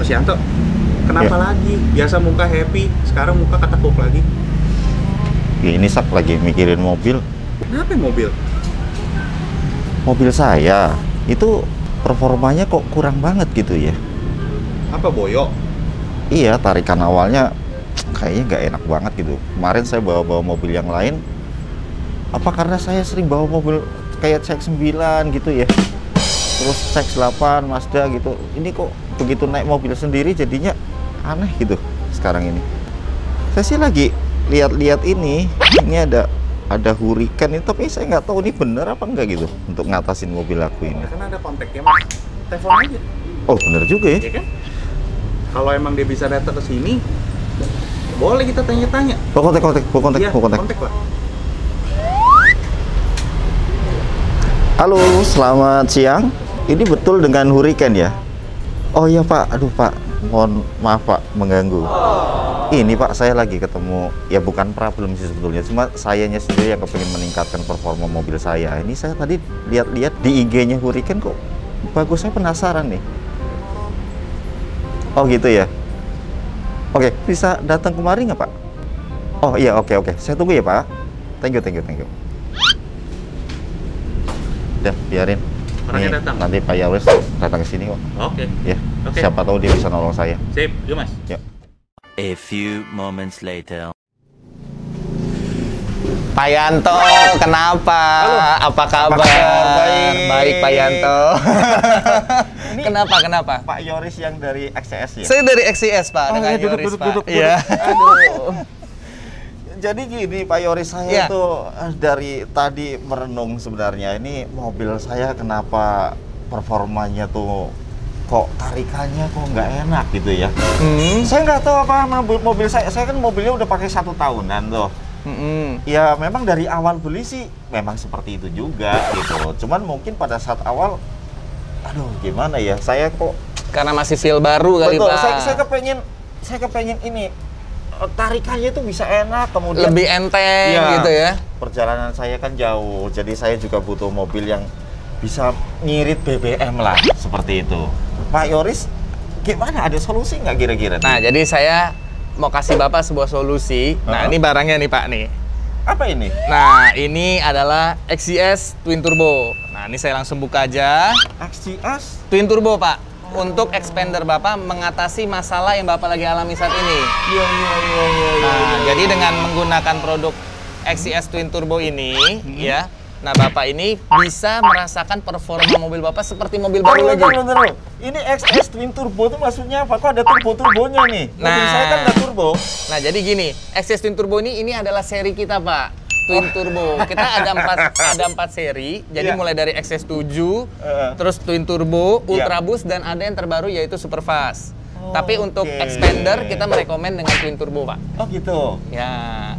Mas Yanto, kenapa Ya. lagi? Biasa muka happy, sekarang muka ketekuk lagi. Ini Sak lagi mikirin mobil. Kenapa mobil? Mobil saya itu performanya kok kurang banget gitu ya. Apa boyok? Iya, tarikan awalnya kayaknya nggak enak banget gitu. Kemarin saya bawa mobil yang lain. Apa karena saya sering bawa mobil kayak CX-9 gitu ya? Terus CX-8 Mazda gitu. Ini kok begitu naik mobil sendiri jadinya aneh gitu sekarang ini. Saya sih lagi lihat-lihat ini ada Hurricane ini, tapi saya nggak tahu ini bener apa enggak gitu untuk ngatasin mobil aku ini. Kan ada kontaknya Mas. Telepon aja. Oh, bener juga ya. Ya kan? Kalau emang dia bisa datang ke sini, boleh kita tanya-tanya. Oh, kontak. Iya, kontak Pak. Halo, selamat siang. Ini betul dengan Hurricane ya? Oh iya Pak, aduh Pak, mohon maaf Pak mengganggu. Ini Pak, saya lagi ketemu, ya bukan problem sih sebetulnya, cuma sayanya sendiri yang kepingin meningkatkan performa mobil saya. Ini saya tadi lihat-lihat di IG-nya Hurricane kok bagus, saya penasaran nih. Oh gitu ya? Oke, bisa datang kemari nggak Pak? Oh iya, oke. Saya tunggu ya Pak. Thank you. Udah, biarin. Orangnya datang? Nanti Pak Yawes datang ke sini kok. Oke. Ya, Oke. siapa tahu dia bisa nolong saya. Sip, yuk Mas. Yuk. A few moments later. Pak Yanto, kenapa? Halo. Apa kabar? Baik, Pak Yanto. Kenapa? Pak Yoris yang dari XCS ya? Saya dari XCS, Pak. Dengan Yoris, Pak. Iya. Aduh. Jadi gini Pak Yoris, saya Iya. tuh dari tadi merenung sebenarnya. Ini mobil saya kenapa performanya tuh kok tarikannya kok nggak enak gitu ya. Saya nggak tahu apa mobil saya kan mobilnya udah pakai 1 tahunan tuh. Ya memang dari awal beli sih memang seperti itu juga gitu. Cuman mungkin pada saat awal, aduh gimana ya, saya kok Karena masih feel baru kali, betul, Pak. saya kepengen ini tarikannya tuh bisa enak, kemudian Lebih enteng Iya. gitu ya. Perjalanan saya kan jauh, jadi saya juga butuh mobil yang bisa ngirit BBM lah, seperti itu. Pak Yoris, gimana? Ada solusi nggak kira-kira? Nah, jadi saya mau kasih Bapak sebuah solusi. Nah, ini barangnya nih, Pak, nih. Apa ini? Nah, ini adalah XCS Twin Turbo. Nah, ini saya langsung buka aja. XCS? Twin Turbo, Pak. Untuk expander Bapak mengatasi masalah yang Bapak lagi alami saat ini. Iya. Nah, jadi dengan menggunakan produk XCS Twin Turbo ini, ya, nah Bapak ini bisa merasakan performa mobil Bapak seperti mobil baru lagi. Bentar. Ini XCS Twin Turbo tuh maksudnya apa? Kok ada turbo-turbonya nih? Mobil saya kan nggak turbo. Nah, jadi gini, XCS Twin Turbo ini adalah seri kita, Pak. Twin Turbo. Kita ada 4 seri. Jadi Iya. mulai dari XS 7, terus Twin Turbo, Ultra Boost, dan ada yang terbaru yaitu Super Fast. Tapi untuk Oke. expander kita merekomen dengan Twin Turbo, Pak. Oh gitu. Ya.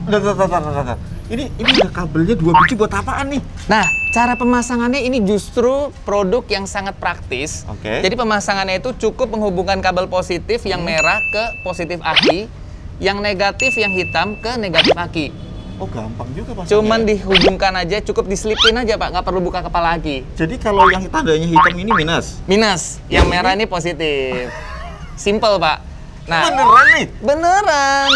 Bentar. Ini ada kabelnya 2 biji buat apaan nih? Nah, cara pemasangannya ini justru produk yang sangat praktis. Oke. Jadi pemasangannya itu cukup menghubungkan kabel positif yang merah ke positif aki, yang negatif yang hitam ke negatif aki. Oh gampang juga pasangnya. Cuman dihubungkan aja, cukup diselipin aja Pak, nggak perlu buka kepala aki. Jadi kalau yang tandanya hitam ini minus. Minus, yang merah ini positif. Simple Pak. Nah, Beneran nih? beneran.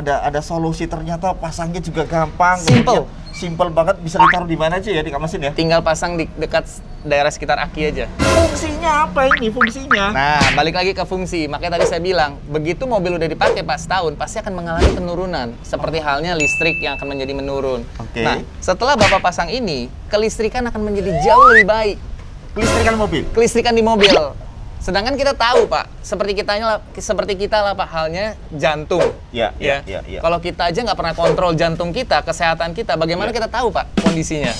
Ada solusi, ternyata pasangnya juga gampang. Simple. Kemudian simple banget, bisa ditaruh di mana aja ya, di kamar mesin ya? Tinggal pasang di dekat daerah sekitar aki aja. Fungsinya apa ini fungsinya? Nah, balik lagi ke fungsi. Makanya tadi saya bilang, begitu mobil udah dipakai Pak setahun, pasti akan mengalami penurunan. Seperti halnya listrik yang akan menjadi menurun. Oke. Nah, setelah Bapak pasang ini, kelistrikan akan menjadi jauh lebih baik. Kelistrikan mobil? Kelistrikan di mobil. Sedangkan kita tahu Pak, seperti kita lah Pak, halnya jantung. Iya. Kalau kita aja nggak pernah kontrol jantung kita, kesehatan kita, bagaimana kita tahu Pak kondisinya?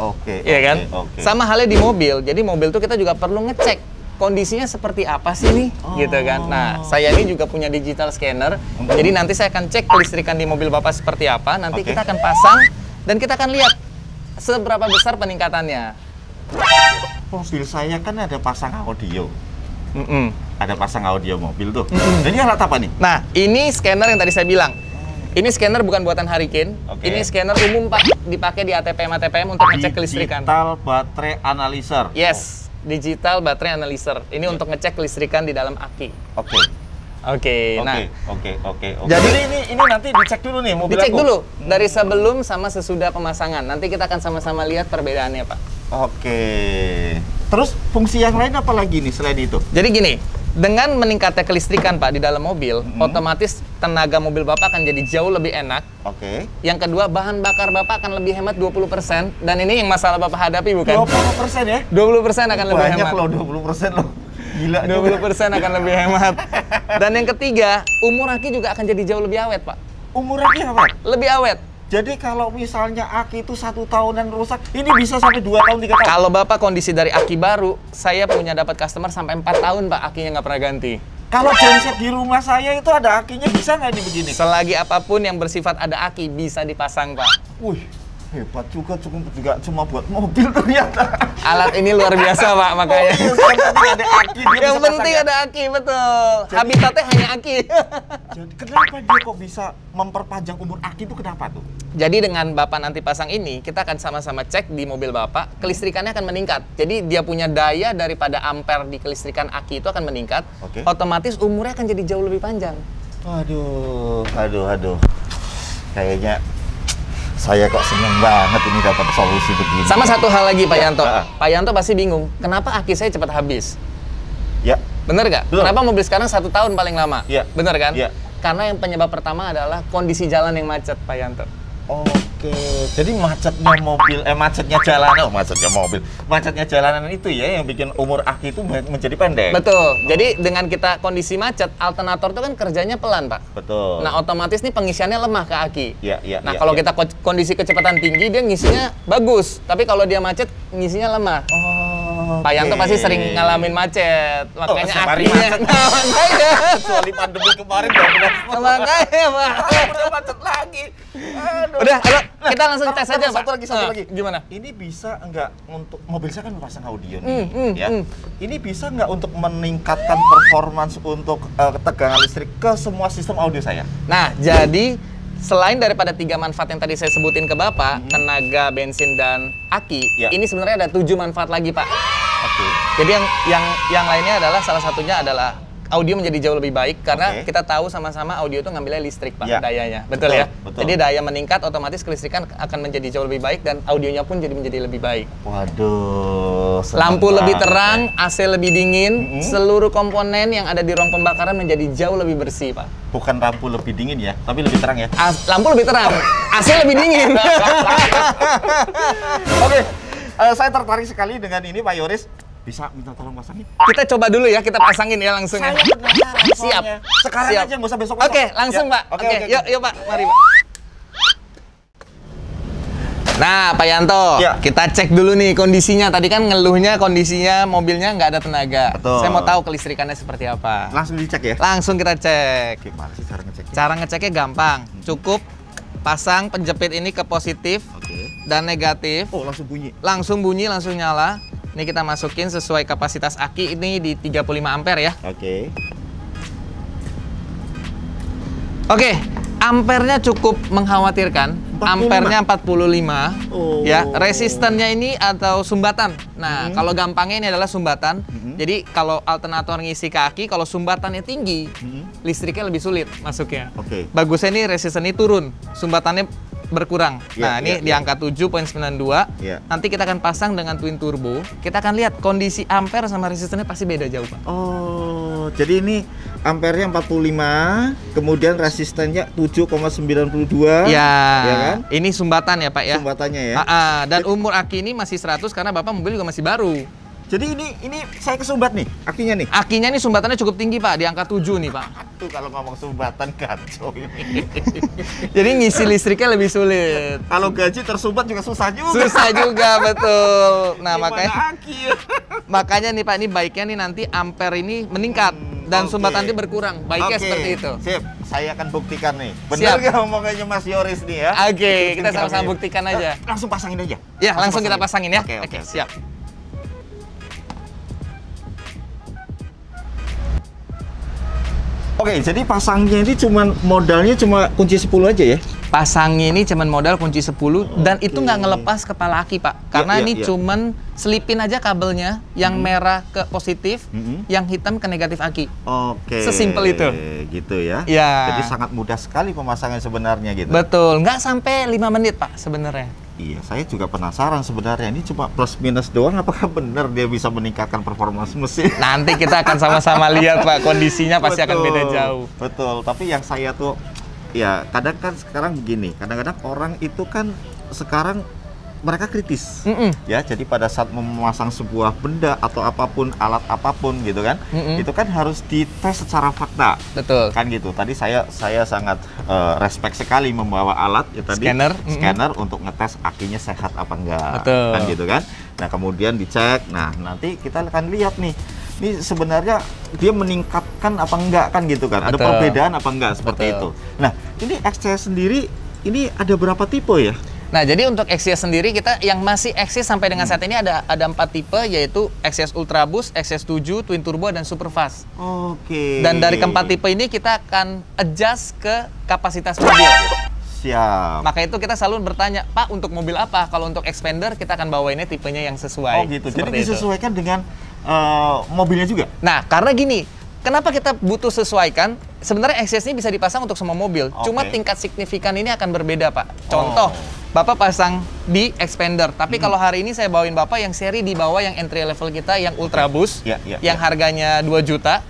Oke. Iya kan? Sama halnya di mobil. Jadi mobil tuh kita juga perlu ngecek kondisinya seperti apa sih nih, gitu kan? Nah, saya ini juga punya digital scanner. Jadi nanti saya akan cek kelistrikan di mobil Bapak seperti apa. Nanti kita akan pasang dan kita akan lihat seberapa besar peningkatannya. Mobil saya kan ada pasang audio. Ada pasang audio mobil tuh. Ini alat apa nih? Nah, ini scanner yang tadi saya bilang. Ini scanner bukan buatan Hurricane. Oke. Ini scanner umum Pak, dipakai di ATPM untuk ngecek kelistrikan. Digital Battery Analyzer. Yes. digital battery analyzer. Ini untuk ngecek kelistrikan di dalam aki. Oke. Oke, nah. Oke. Jadi ini nanti dicek dulu nih mobil dicek aku. dulu dari sebelum sama sesudah pemasangan. Nanti kita akan sama-sama lihat perbedaannya, Pak. Oke. Terus fungsi yang lain apa lagi nih selain itu? Jadi gini, dengan meningkatnya kelistrikan Pak di dalam mobil, otomatis tenaga mobil Bapak akan jadi jauh lebih enak. Oke. Yang kedua, bahan bakar Bapak akan lebih hemat 20%. Dan ini yang masalah Bapak hadapi bukan? 20% ya? 20% akan lebih Banyak hemat. loh 20% loh. Gila 20% akan lebih hemat. Dan yang ketiga, umur aki juga akan jadi jauh lebih awet, Pak. Umur aki apa? Lebih awet. Jadi kalau misalnya aki itu 1 tahunan rusak, ini bisa sampai 2 tahun, 3 tahun. Kalau Bapak kondisi dari aki baru, saya punya dapat customer sampai 4 tahun, Pak, akinya nggak pernah ganti. Kalau genset di rumah saya itu ada akinya, bisa nggak ini begini? Selagi apapun yang bersifat ada aki, bisa dipasang, Pak. Wih, hebat juga cuma buat mobil ternyata. Alat ini luar biasa, Pak, makanya. Yang penting ada aki, dia Yang bisa penting pasang ya? ada aki, betul. Habitatnya hanya aki. Jadi kenapa dia kok bisa memperpanjang umur aki itu kenapa tuh? Jadi dengan Bapak nanti pasang ini, kita akan sama-sama cek di mobil Bapak, kelistrikannya akan meningkat. Jadi dia punya daya daripada ampere di kelistrikan aki itu akan meningkat. Oke. Otomatis umurnya akan jadi jauh lebih panjang. Aduh. Kayaknya saya kok seneng banget ini dapat solusi begini. Sama satu hal lagi Pak Yanto. Ah. Pak Yanto pasti bingung, kenapa aki saya cepat habis? Ya. Bener nggak? Betul. Kenapa mobil sekarang 1 tahun paling lama? Iya. Bener kan? Iya. Karena yang penyebab pertama adalah kondisi jalan yang macet, Pak Yanto. Oke, jadi macetnya jalanan itu ya yang bikin umur aki itu menjadi pendek. Betul. Jadi dengan kita kondisi macet, alternator itu kan kerjanya pelan, Pak. Betul. Nah, otomatis nih pengisiannya lemah ke aki. Iya. Nah, kalau kita kondisi kecepatan tinggi, dia ngisinya bagus. Tapi kalau dia macet, ngisinya lemah. Pak Yanto pasti sering ngalamin macet, makanya setiap hari akinya. macet. Nah, makanya. Kecuali pandemi kemarin nggak benar. Makanya, Pak. Udah macet lagi. Aduh. Udah, ayo kita langsung tes aja, Pak. Satu lagi. Gimana? Ini bisa nggak untuk mobil saya kan pasang audio nih, ya? Ini bisa nggak untuk meningkatkan performance untuk tegangan listrik ke semua sistem audio saya? Nah, jadi selain daripada 3 manfaat yang tadi saya sebutin ke Bapak, tenaga, bensin, dan aki, ini sebenarnya ada 7 manfaat lagi, Pak. Oke. Jadi yang lainnya adalah salah satunya adalah audio menjadi jauh lebih baik karena kita tahu sama-sama audio itu ngambilnya listrik, Pak, dayanya. Betul ya? Betul. Jadi daya meningkat, otomatis kelistrikan akan menjadi jauh lebih baik dan audionya pun jadi menjadi lebih baik. Waduh. Lampu lebih terang, AC lebih dingin, seluruh komponen yang ada di ruang pembakaran menjadi jauh lebih bersih, Pak. Bukan lampu lebih dingin ya, tapi lebih terang ya. Lampu lebih terang, AC lebih dingin. Oke, saya tertarik sekali dengan ini Pak Yoris. Bisa minta tolong pasangin? Kita coba dulu ya, kita pasangin ya langsung ya. Saya penasaran Siap. soalnya. Sekarang Siap. aja, nggak usah besok. Oke, langsung Ya. Pak. Oke. Yuk Pak, mari Pak. Nah, Pak Yanto, kita cek dulu nih kondisinya. Tadi kan ngeluhnya kondisinya mobilnya nggak ada tenaga. Betul. Saya mau tahu kelistrikannya seperti apa. Langsung dicek ya? Langsung kita cek. Gimana sih cara ngeceknya? Cara ngeceknya gampang. Cukup pasang penjepit ini ke positif dan negatif. Oh, langsung bunyi? Langsung bunyi, langsung nyala. Ini kita masukin sesuai kapasitas aki ini di 35 ampere ya. Oke, ampernya cukup mengkhawatirkan. 45. Ampernya 45. Oh. Ya, resistannya ini atau sumbatan. Nah, kalau gampangnya ini adalah sumbatan. Jadi kalau alternator ngisi kaki, kalau sumbatannya tinggi, listriknya lebih sulit masuknya. Bagusnya ini resistannya turun, sumbatannya berkurang. Ini di angka 7.92. Nanti kita akan pasang dengan twin turbo. Kita akan lihat kondisi ampere sama resistannya pasti beda jauh, Pak. Oh, jadi ini ampernya 45, kemudian resistannya 7,92. Ya kan? Ini sumbatan ya, Pak ya. Sumbatannya ya. Dan umur aki ini masih 100 karena Bapak mobil juga masih baru. Jadi ini saya kesumbat nih, akinya nih. Akinya nih sumbatannya cukup tinggi, Pak, di angka 7 nih, Pak. Tuh kalau ngomong sumbatan kacau ini. Jadi ngisi listriknya lebih sulit. Kalau gaji tersumbat juga susah juga. Susah juga, betul. Nah, Gimana aki? makanya nih Pak, ini baiknya nih nanti ampere ini meningkat dan sumbatan dia berkurang. Baiknya seperti itu. Sip, saya akan buktikan nih. Benar nggak omongannya Mas Yoris nih ya? Oke, kita sama-sama buktikan aja. Langsung pasangin aja. Ya, langsung kita pasangin ya. Oke, siap. Oke, jadi pasangnya ini modalnya cuma kunci 10 aja ya? Pasangnya ini cuman modal kunci 10 dan itu nggak ngelepas kepala aki, Pak. Karena ini cuman selipin aja kabelnya, yang merah ke positif, yang hitam ke negatif aki. Oke. Sesimpel itu. Gitu ya. Ya. Jadi sangat mudah sekali pemasangan sebenarnya gitu. Betul, nggak sampai 5 menit Pak sebenarnya. Iya, saya juga penasaran sebenarnya ini cuma plus minus doang, apakah benar dia bisa meningkatkan performa mesin? Nanti kita akan sama-sama lihat Pak, kondisinya pasti akan beda jauh. Betul, tapi yang saya tuh ya kadang kan sekarang begini, kadang-kadang orang itu kan sekarang mereka kritis, ya. Jadi pada saat memasang sebuah benda atau apapun, alat apapun gitu kan, itu kan harus dites secara fakta. Betul. Kan gitu. Tadi saya sangat respect sekali membawa alat ya tadi, scanner untuk ngetes akinya sehat apa enggak. Betul. Kan gitu kan. Nah kemudian dicek. Nah nanti kita akan lihat nih. Ini sebenarnya dia meningkatkan apa enggak kan gitu kan? Ada Betul. perbedaan apa enggak seperti Betul. itu. Nah ini XCS sendiri ini ada berapa tipe ya? Nah, jadi untuk XCS sendiri kita yang masih eksis sampai dengan saat ini ada 4 tipe, yaitu XCS Ultra Boost, XCS 7, Twin Turbo, dan Super Fast. Oke. Dan dari keempat tipe ini kita akan adjust ke kapasitas mobil. Siap. Maka itu kita selalu bertanya, Pak, untuk mobil apa? Kalau untuk Expander kita akan bawainnya tipenya yang sesuai. Oh gitu. Jadi Seperti itu. disesuaikan dengan mobilnya juga? Nah, karena gini, kenapa kita butuh sesuaikan? Sebenarnya XCS ini bisa dipasang untuk semua mobil, cuma tingkat signifikan ini akan berbeda, Pak. Contoh, Bapak pasang di Expander, tapi kalau hari ini saya bawain Bapak yang seri di bawah yang entry level kita, yang Ultra Boost, yang harganya 2 juta,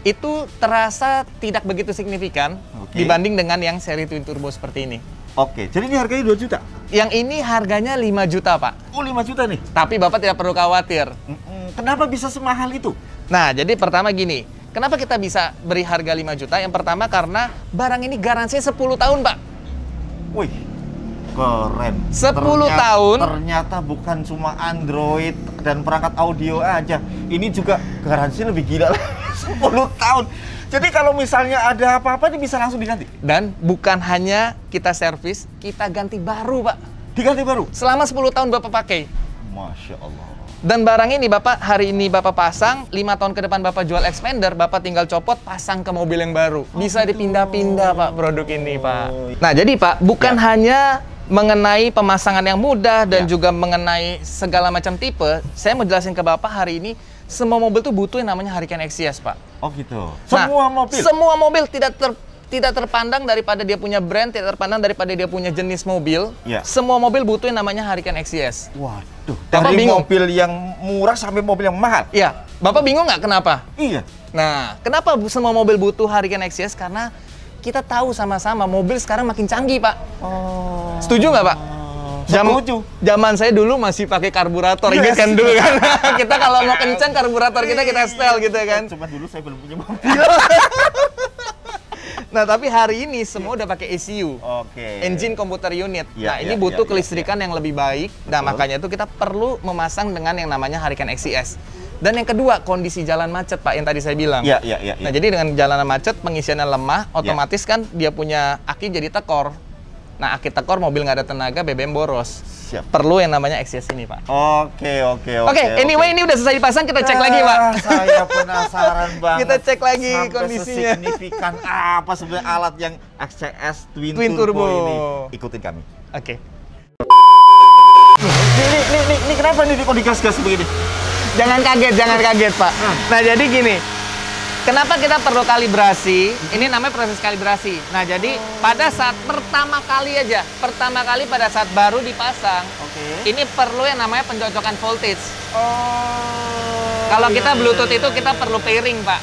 itu terasa tidak begitu signifikan dibanding dengan yang seri Twin Turbo seperti ini. Oke, jadi ini harganya 2 juta? Yang ini harganya 5 juta, Pak. Oh, 5 juta nih? Tapi Bapak tidak perlu khawatir. Kenapa bisa semahal itu? Nah, jadi pertama gini, kenapa kita bisa beri harga 5 juta? Yang pertama karena barang ini garansinya 10 tahun, Pak. Wih, keren. 10 tahun. Ternyata bukan cuma Android dan perangkat audio aja. Ini juga garansi lebih gila lagi. 10 tahun. Jadi kalau misalnya ada apa-apa, ini bisa langsung diganti? Dan bukan hanya kita servis, kita ganti baru, Pak. Diganti baru? Selama 10 tahun Bapak pakai. Masya Allah. Dan barang ini Bapak, hari ini Bapak pasang, 5 tahun ke depan Bapak jual Expander, Bapak tinggal copot, pasang ke mobil yang baru. Bisa dipindah-pindah, Pak, produk ini, Pak. Nah, jadi Pak, bukan hanya mengenai pemasangan yang mudah dan juga mengenai segala macam tipe, saya mau jelasin ke Bapak hari ini, semua mobil tuh butuh yang namanya Hurricane XCS, Pak. Oh gitu? Semua mobil? Semua mobil tidak terpandang daripada dia punya brand, tidak terpandang daripada dia punya jenis mobil. Semua mobil butuh yang namanya Hurricane XCS. Waduh, Bapak dari bingung? mobil yang murah sampai mobil yang mahal? Iya. Bapak bingung nggak kenapa? Iya. Nah, kenapa semua mobil butuh Hurricane XCS? Karena kita tahu sama-sama mobil sekarang makin canggih, Pak. Oh. Setuju nggak, Pak? Setuju. Zaman saya dulu masih pakai karburator, ingat kan dulu kan? Kita kalau mau kencang karburator kita setel gitu kan. Cuma dulu saya belum punya mobil. Nah, tapi hari ini semua udah pakai ECU. Engine Computer Unit. Nah, ini butuh kelistrikan yang lebih baik. Nah, makanya itu kita perlu memasang dengan yang namanya Hurricane XCS. Dan yang kedua, kondisi jalan macet, Pak, yang tadi saya bilang. Nah, jadi dengan jalanan macet, pengisiannya lemah, otomatis kan dia punya aki jadi tekor. Nah, aki tekor, mobil nggak ada tenaga, BBM boros. Perlu yang namanya XCS ini, Pak. Oke, anyway, ini udah selesai dipasang, kita cek lagi, Pak. Saya penasaran banget. Kita cek lagi sampai kondisinya. Sesignifikan apa sebenarnya alat yang XCS Twin Turbo ini. Ikutin kami. Oke. Ini kenapa nih kok digas-gas begini? Jangan kaget, Pak. Nah, jadi gini. Kenapa kita perlu kalibrasi? Ini namanya proses kalibrasi. Nah, jadi pada saat pertama kali pada saat baru dipasang, ini perlu yang namanya pencocokan voltage. Kalau kita Bluetooth itu kita perlu pairing, Pak.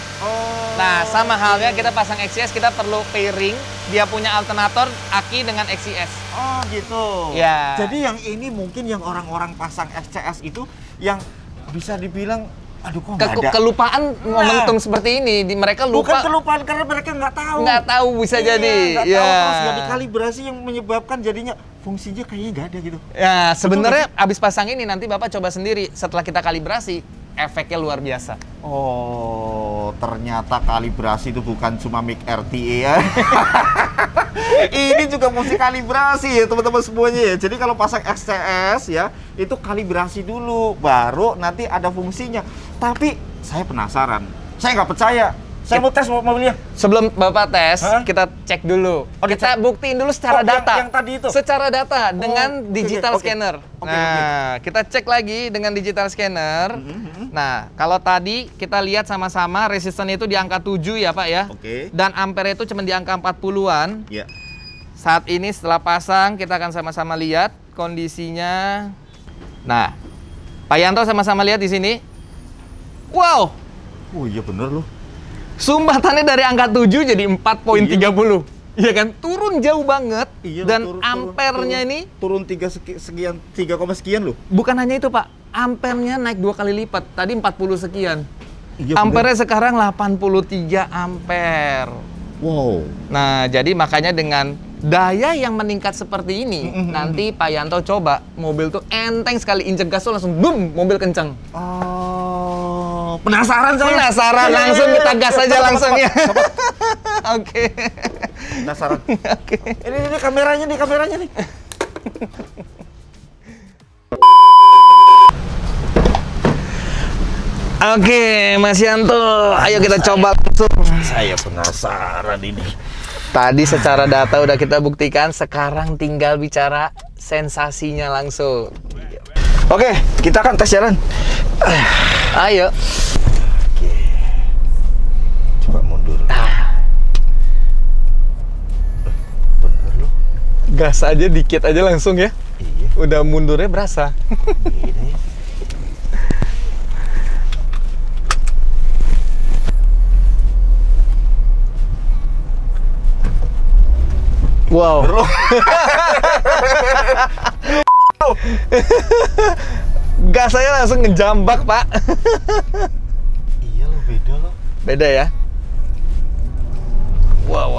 Nah, sama halnya kita pasang XCS, kita perlu pairing. Dia punya alternator aki dengan XCS. Oh, gitu. Ya. Jadi yang ini mungkin yang orang-orang pasang XCS itu yang bisa dibilang aduh kok nggak ada. Kelupaan momentum seperti ini, mereka lupa. Bukan kelupaan karena mereka nggak tahu. Nggak tahu bisa jadi. Nggak tahu, terus nggak dikalibrasi yang menyebabkan jadinya fungsinya kayaknya nggak ada gitu. Ya, sebenarnya abis pasang ini nanti Bapak coba sendiri. Setelah kita kalibrasi, efeknya luar biasa. Oh, ternyata kalibrasi itu bukan cuma mic RTA ya. Ini juga mesti kalibrasi ya teman-teman semuanya ya. Jadi kalau pasang XCS ya, itu kalibrasi dulu, baru nanti ada fungsinya. Tapi saya penasaran, saya nggak percaya Saya mau tes mobilnya. Sebelum Bapak tes, Hah? kita cek dulu. Oh, Kita buktiin dulu secara Oh, data. yang tadi itu? Secara data dengan oke, digital oke. scanner. Oke, Nah, kita cek lagi dengan digital scanner. Nah, kalau tadi kita lihat sama-sama resisten itu di angka 7 ya, Pak ya. Oke. Dan ampere itu cuma di angka 40-an. Iya. Saat ini setelah pasang, kita akan sama-sama lihat kondisinya. Nah, Pak Yanto sama-sama lihat di sini. Wow, Oh iya bener loh. sumbatannya dari angka 7 jadi 4,30. Iya kan? Turun jauh banget. Iya, Dan turun, ampernya turun, ini turun 3 sekian, 3, sekian loh. bukan hanya itu, Pak. Ampernya naik 2 kali lipat. Tadi 40 sekian. Iya, Ampernya sekarang 83 ampere. Wow. Nah, jadi makanya dengan daya yang meningkat seperti ini, nanti Pak Yanto coba mobil tuh enteng sekali, injek gas tuh langsung boom, mobil kenceng. Oh, penasaran saya. Penasaran, langsung kita gas aja langsung ya. Oke. Penasaran. Oke. Ini kameranya nih. Oke, Mas Yanto, ayo kita coba langsung. Saya penasaran ini. Tadi secara data udah kita buktikan, sekarang tinggal bicara sensasinya langsung. Oke, kita akan tes jalan. Ayo. Coba mundur. Bener loh. Gas aja dikit aja langsung ya. Iya. Udah mundurnya berasa. Ini. Wow. Gas saya langsung ngejambak, Pak. Iya loh, beda loh. Beda ya? Wow.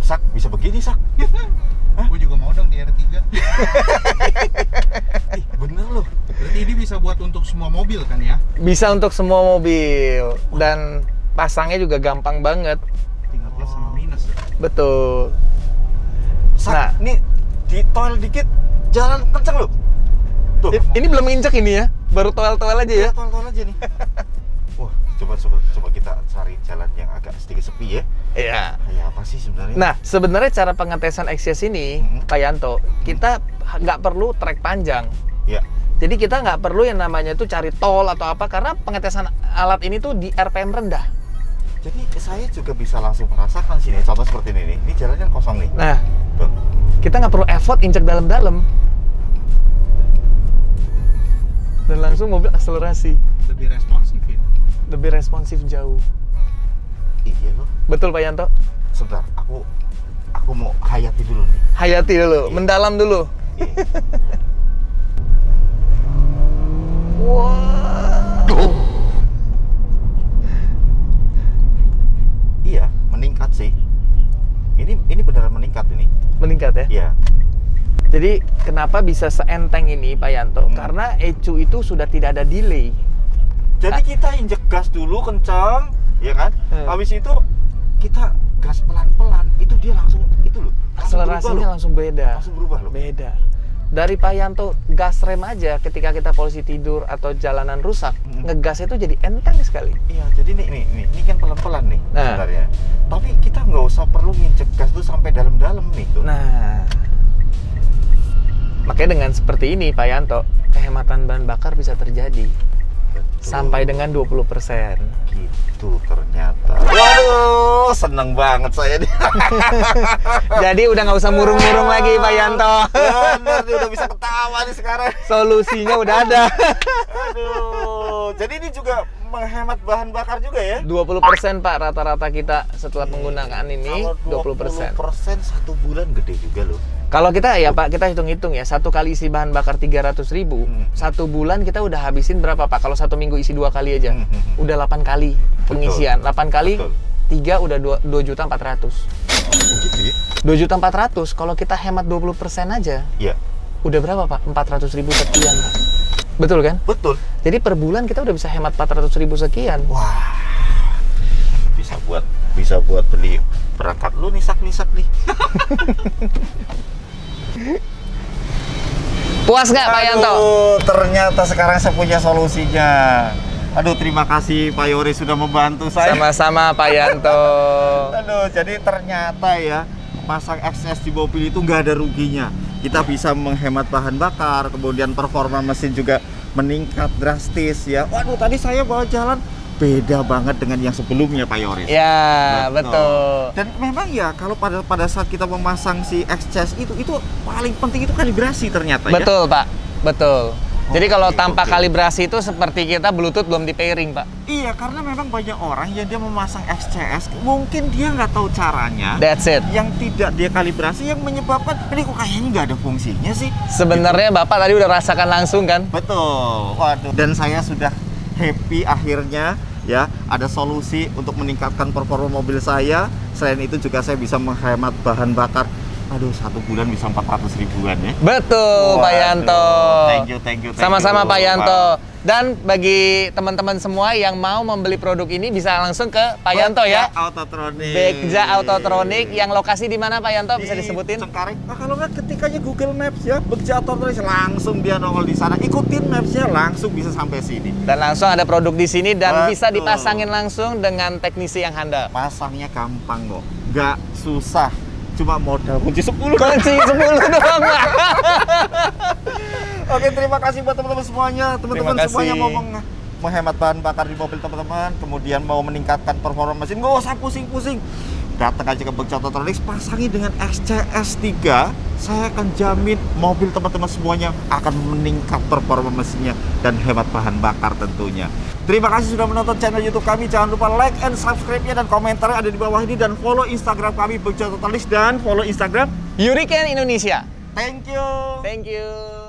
Sak, bisa begini, Sak. Gue juga mau dong di R3. Ih, bener loh. Berarti ini bisa buat untuk semua mobil kan ya? Bisa untuk semua mobil dan pasangnya juga gampang banget. Tinggal plus sama minus ya. Betul. Sak, Nah. nih di tol dikit jalan kenceng loh. Tuh. Ini belum injek ini ya, baru toel-toel aja ya. Tol aja nih. Wah, coba kita cari jalan yang agak sedikit sepi ya. Iya. Kayak apa sih sebenarnya? Nah, sebenarnya cara pengetesan Exyos ini, Pak Yanto, kita nggak perlu trek panjang. Ya. Jadi kita nggak perlu yang namanya itu cari tol atau apa, karena pengetesan alat ini tuh di RPM rendah. Jadi saya juga bisa langsung merasakan sini. Contoh seperti ini nih. Ini jalannya kosong nih. Nah, Tuh. kita nggak perlu effort injek dalam-dalam. Dan langsung mobil akselerasi. Lebih responsif ya. Lebih responsif jauh. Iya loh. Betul, Pak Yanto? Sebentar, aku mau hayati dulu nih. Hayati dulu, mendalam dulu. Iya. Wow. Iya, meningkat sih. Ini beneran meningkat ini. Meningkat ya? Iya. Jadi kenapa bisa seenteng ini, Pak Yanto? Karena ECU itu sudah tidak ada delay. Jadi kita injek gas dulu kencang, ya kan? Habis itu kita gas pelan-pelan, itu dia langsung itu loh. Akselerasinya langsung beda. Langsung berubah loh. Beda. Dari Pak Yanto gas rem aja ketika kita posisi tidur atau jalanan rusak, ngegas itu jadi enteng sekali. Iya, jadi ini kan pelan-pelan nih Nah. sebenarnya. Tapi kita nggak usah perlu nginjek gas tuh sampai dalam-dalam nih tuh. Nah, makanya dengan seperti ini Pak Yanto, kehematan bahan bakar bisa terjadi Betul. sampai dengan 20%. Gitu ternyata. Waduh, seneng banget saya nih. Jadi udah nggak usah murung-murung lagi Pak Yanto. Bener, dia udah bisa ketawa nih sekarang. Solusinya udah ada. Aduh, jadi ini juga menghemat bahan bakar juga ya? 20% Pak rata-rata kita setelah penggunaan ini. Kalau 20%. 20% satu bulan gede juga loh. Kalau kita ya Pak, kita hitung-hitung ya, satu kali isi bahan bakar 300.000, satu bulan kita udah habisin berapa Pak? Kalau satu minggu isi 2 kali aja, udah 8 kali pengisian. 8 kali, Betul. 3 udah 2.400.000. Begitu ya? 2.400.000 kalau kita hemat 20% aja, Iya. udah berapa Pak? 400.000 sekian Pak. Betul kan? Betul. Jadi per bulan kita udah bisa hemat 400.000 sekian. Wah. Bisa buat beli perangkat lu nisak nih. Puas nggak Pak Yanto? Aduh, ternyata sekarang saya punya solusinya. Aduh, terima kasih Pak Yoris sudah membantu saya. Sama-sama Pak Yanto. Aduh, jadi ternyata ya pasang XCS di mobil itu nggak ada ruginya. Kita bisa menghemat bahan bakar, kemudian performa mesin juga meningkat drastis ya. Waduh, tadi saya bawa jalan beda banget dengan yang sebelumnya Pak Yoris. Ya, betul. Dan memang ya kalau pada saat kita memasang si XCS itu paling penting itu kalibrasi ternyata ya. Betul, Pak. Betul. Jadi kalau Oke, tanpa oke. kalibrasi itu seperti kita Bluetooth belum di pairing, Pak. Iya, karena memang banyak orang yang dia memasang XCS, mungkin dia nggak tahu caranya. That's it. Yang tidak dia kalibrasi yang menyebabkan ini kok kayaknya nggak ada fungsinya sih. Sebenarnya Bapak tadi udah rasakan langsung kan? Betul. Waduh. Dan saya sudah happy akhirnya ya ada solusi untuk meningkatkan performa mobil saya. Selain itu juga saya bisa menghemat bahan bakar. Aduh, 1 bulan bisa 400 ribuan ya. Betul, Pak Waduh. Yanto. Thank you. Sama-sama Pak Yanto. Dan bagi teman-teman semua yang mau membeli produk ini bisa langsung ke Pak Yanto ya. Autotronic. Bekja Autotronic yang lokasi di mana Pak Yanto bisa Di disebutin? Cengkareng. Nah, kalau nggak ketikanya Google Maps ya, Bekja Autotronic langsung dia nongol di sana. Ikutin Maps-nya langsung bisa sampai sini. Dan langsung ada produk di sini dan bisa Betul. dipasangin langsung dengan teknisi yang handal. Pasangnya gampang kok, nggak susah. Cuma modal kunci 10. Kunci 10 doang, Pak. Oke, terima kasih buat teman-teman semuanya. Teman-teman Terima semuanya kasih. mau menghemat bahan bakar di mobil teman-teman, kemudian mau meningkatkan performa mesin, nggak usah pusing-pusing. Datang aja ke Bekja Autotronics, pasangi dengan XCS 3. Saya akan jamin mobil teman-teman semuanya akan meningkat performa mesinnya dan hemat bahan bakar tentunya. Terima kasih sudah menonton channel YouTube kami. Jangan lupa like and subscribe-nya dan komentarnya ada di bawah ini, dan follow Instagram kami Bekja Autotronics dan follow Instagram. Hurricane Indonesia. Thank you. Thank you.